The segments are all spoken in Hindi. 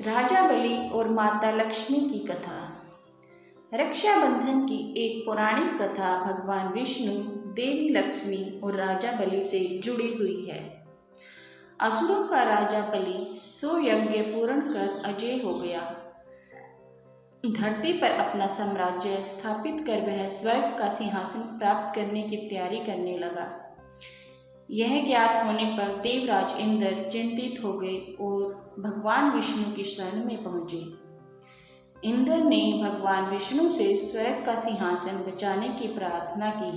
राजा बलि और माता लक्ष्मी की कथा। रक्षाबंधन की एक पौराणिक कथा भगवान विष्णु, देवी लक्ष्मी और राजा बलि से जुड़ी हुई है। असुरों का राजा बलि 100 यज्ञ पूर्ण कर अजय हो गया। धरती पर अपना साम्राज्य स्थापित कर वह स्वर्ग का सिंहासन प्राप्त करने की तैयारी करने लगा। यह ज्ञात होने पर देवराज इंद्र चिंतित हो गए और भगवान विष्णु की शरण में पहुंचे। इंद्र ने भगवान विष्णु से स्वर्ग का सिंहासन बचाने की प्रार्थना की।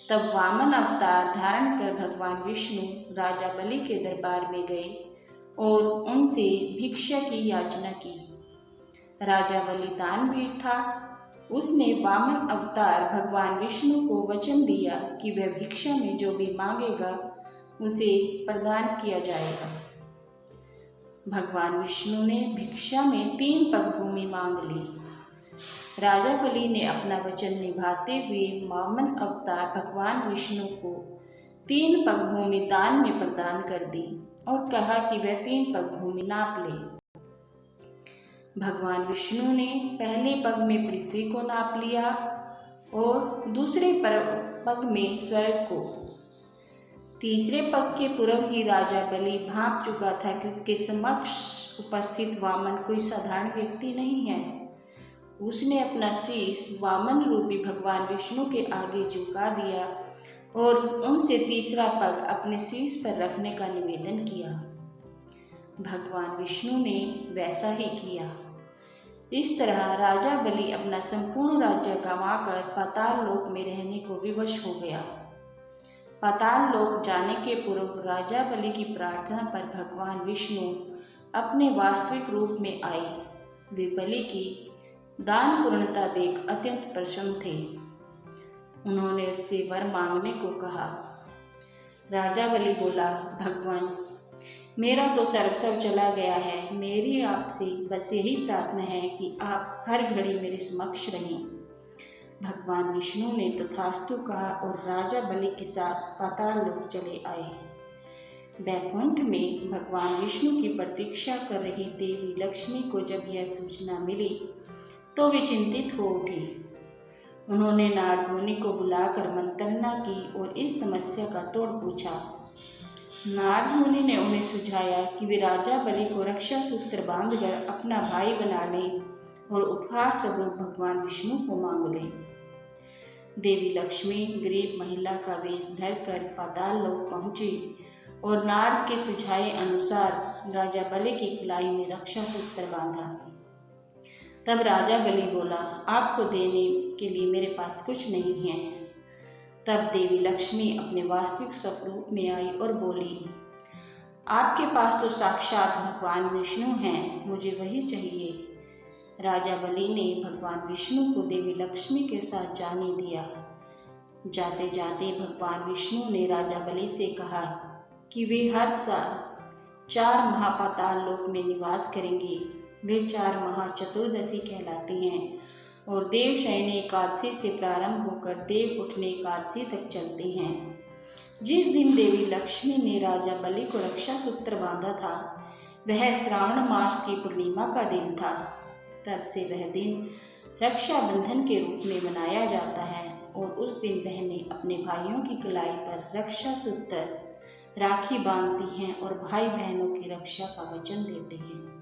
तब वामन अवतार धारण कर भगवान विष्णु राजा बलि के दरबार में गए और उनसे भिक्षा की याचना की। राजा बलि दानवीर था। उसने वामन अवतार भगवान विष्णु को वचन दिया कि वह भिक्षा में जो भी मांगेगा उसे प्रदान किया जाएगा। भगवान विष्णु ने भिक्षा में 3 पग भूमि मांग ली। राजा बलि ने अपना वचन निभाते हुए वामन अवतार भगवान विष्णु को 3 पग भूमि दान में प्रदान कर दी और कहा कि वह 3 पग भूमि नाप ले। भगवान विष्णु ने पहले पग में पृथ्वी को नाप लिया और दूसरे पग में स्वर्ग को। तीसरे पग के पूर्व ही राजा बलि भांप चुका था कि उसके समक्ष उपस्थित वामन कोई साधारण व्यक्ति नहीं है। उसने अपना शीश वामन रूपी भगवान विष्णु के आगे झुका दिया और उनसे तीसरा पग अपने शीश पर रखने का निवेदन किया। भगवान विष्णु ने वैसा ही किया। इस तरह राजा बलि अपना संपूर्ण राज्य गंवाकर पाताल लोक में रहने को विवश हो गया। पाताल लोक जाने के पूर्व राजा बलि की प्रार्थना पर भगवान विष्णु अपने वास्तविक रूप में आए। वे बलि की दान पूर्णता देख अत्यंत प्रसन्न थे। उन्होंने उससे वर मांगने को कहा। राजा बलि बोला, भगवान, मेरा तो सर्वस्व चला गया है। मेरी आपसे बस यही प्रार्थना है कि आप हर घड़ी मेरे समक्ष रहें। भगवान विष्णु ने तथास्तु कहा और राजा बलि के साथ पाताल लोक चले आए। वैकुंठ में भगवान विष्णु की प्रतीक्षा कर रही देवी लक्ष्मी को जब यह सूचना मिली तो वे चिंतित हो उठी। उन्होंने नारद मुनि को बुलाकर मंत्रणा की और इस समस्या का तोड़ पूछा। नारद मुनि ने उन्हें सुझाया कि वे राजा बलि को रक्षा सूत्र बांधकर अपना भाई बना लें और उपहार स्वरूप भगवान विष्णु को मांग लें। देवी लक्ष्मी गरीब महिला का वेश धरकर पाताल लोक पहुंची और नारद के सुझाए अनुसार राजा बलि की कलाई में रक्षा सूत्र बांधा। तब राजा बलि बोला, आपको देने के लिए मेरे पास कुछ नहीं है। तब देवी लक्ष्मी अपने वास्तविक स्वरूप में आई और बोली, आपके पास तो साक्षात भगवान विष्णु हैं, मुझे वही चाहिए। राजा बलि ने भगवान विष्णु को देवी लक्ष्मी के साथ जाने दिया। जाते जाते भगवान विष्णु ने राजा बलि से कहा कि वे हर साल 4 महापाताल लोक में निवास करेंगे। वे 4 महाचतुर्दशी कहलाती हैं और देव शयनी एकादशी से प्रारंभ होकर देव उठने एकादशी तक चलती हैं। जिस दिन देवी लक्ष्मी ने राजा बलि को रक्षा सूत्र बांधा था वह श्रावण मास की पूर्णिमा का दिन था। तब से वह दिन रक्षाबंधन के रूप में मनाया जाता है और उस दिन बहनें अपने भाइयों की कलाई पर रक्षा सूत्र राखी बांधती हैं और भाई बहनों की रक्षा का वचन देते हैं।